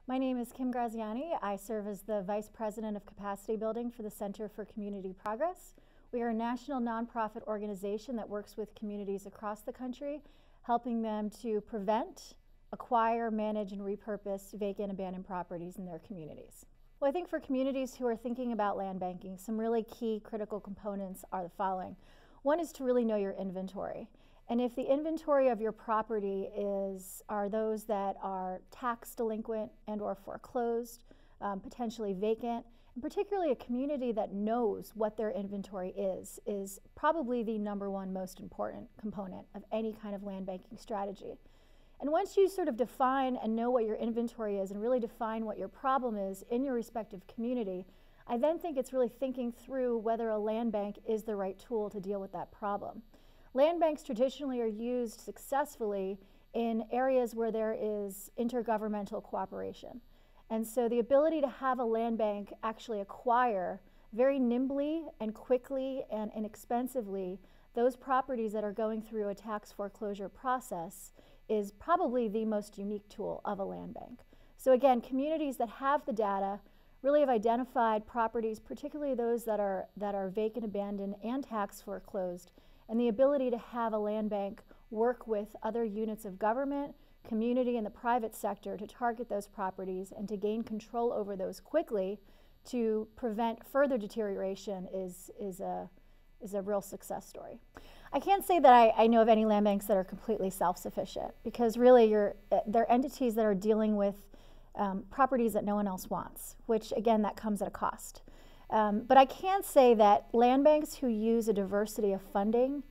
My name is Kim Graziani. I serve as the Vice President of Capacity Building for the Center for Community Progress. We are a national nonprofit organization that works with communities across the country, helping them to prevent, acquire, manage, and repurpose vacant abandoned properties in their communities. Well, I think for communities who are thinking about land banking, some really key critical components are the following. One is to really know your inventory. And if the inventory of your property are those that are tax delinquent and or foreclosed, potentially vacant, and particularly a community that knows what their inventory is probably the #1 most important component of any kind of land banking strategy. And once you sort of define and know what your inventory is and really define what your problem is in your respective community, I then think it's really thinking through whether a land bank is the right tool to deal with that problem. Land banks traditionally are used successfully in areas where there is intergovernmental cooperation. And so the ability to have a land bank actually acquire very nimbly and quickly and inexpensively those properties that are going through a tax foreclosure process is probably the most unique tool of a land bank. So again, communities that have the data really have identified properties, particularly those that are vacant, abandoned, and tax foreclosed, and the ability to have a land bank work with other units of government, community, and the private sector to target those properties and to gain control over those quickly to prevent further deterioration is a real success story. I can't say that I know of any land banks that are completely self-sufficient, because really they're entities that are dealing with properties that no one else wants, which again, that comes at a cost. But I can say that land banks who use a diversity of funding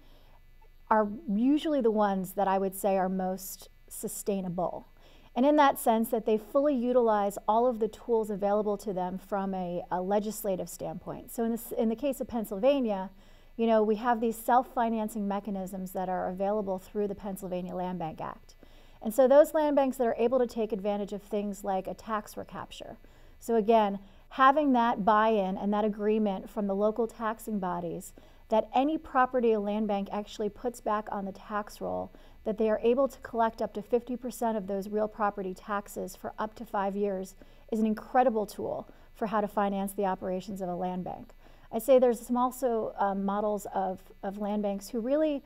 are usually the ones that I would say are most sustainable. And in that sense, that they fully utilize all of the tools available to them from a legislative standpoint. So in the case of Pennsylvania, we have these self-financing mechanisms that are available through the Pennsylvania Land Bank Act. And so those land banks that are able to take advantage of things like a tax recapture. So again, having that buy-in and that agreement from the local taxing bodies that any property a land bank actually puts back on the tax roll, that they are able to collect up to 50% of those real property taxes for up to 5 years, is an incredible tool for how to finance the operations of a land bank. I say there's some also models of land banks who really,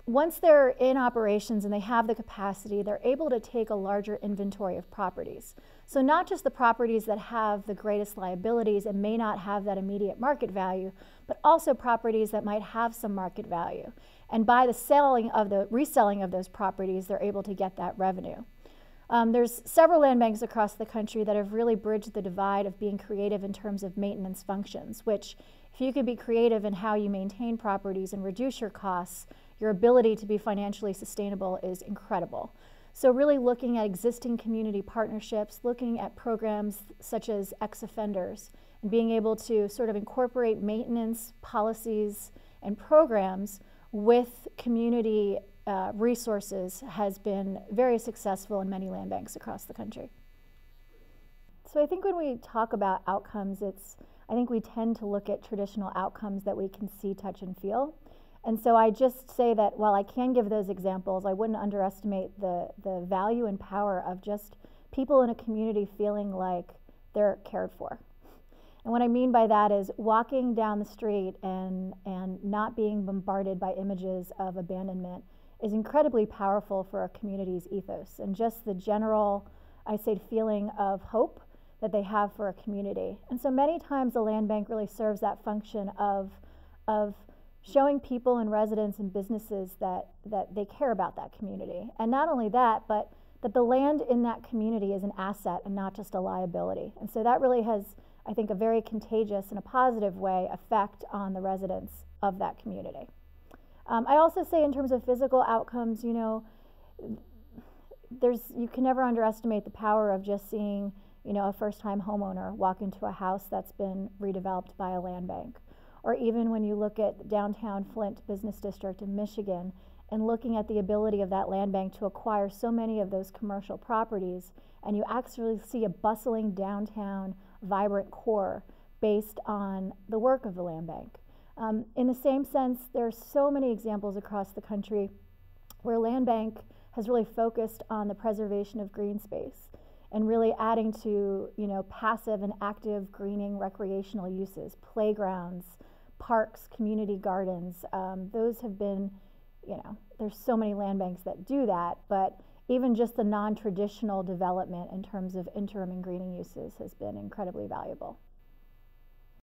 once they're in operations and they have the capacity, they're able to take a larger inventory of properties. So not just the properties that have the greatest liabilities and may not have that immediate market value, but also properties that might have some market value. And by the reselling of those properties, they're able to get that revenue. There's several land banks across the country that have really bridged the divide of being creative in terms of maintenance functions, which if you can be creative in how you maintain properties and reduce your costs, your ability to be financially sustainable is incredible. So really looking at existing community partnerships, looking at programs such as ex-offenders, and being able to sort of incorporate maintenance policies and programs with community resources has been very successful in many land banks across the country. So I think when we talk about outcomes, I think we tend to look at traditional outcomes that we can see, touch, and feel. And so I just say that while I can give those examples, I wouldn't underestimate the value and power of just people in a community feeling like they're cared for. And what I mean by that is walking down the street and not being bombarded by images of abandonment is incredibly powerful for a community's ethos and just the general, I say, feeling of hope that they have for a community. And so many times the land bank really serves that function of showing people and residents and businesses that they care about that community. And not only that, but that the land in that community is an asset and not just a liability. And so that really has, I think, a very contagious and a positive way effect on the residents of that community. I also say in terms of physical outcomes, you can never underestimate the power of just seeing, a first-time homeowner walk into a house that's been redeveloped by a land bank. Or even when you look at downtown Flint Business District in Michigan and looking at the ability of that land bank to acquire so many of those commercial properties, and you actually see a bustling downtown, vibrant core based on the work of the land bank. In the same sense, there are so many examples across the country where land bank has really focused on the preservation of green space and really adding to, you know, passive and active greening recreational uses, playgrounds, parks, community gardens. Those have been, you know, there's so many land banks that do that, but even just the non-traditional development in terms of interim and greening uses has been incredibly valuable.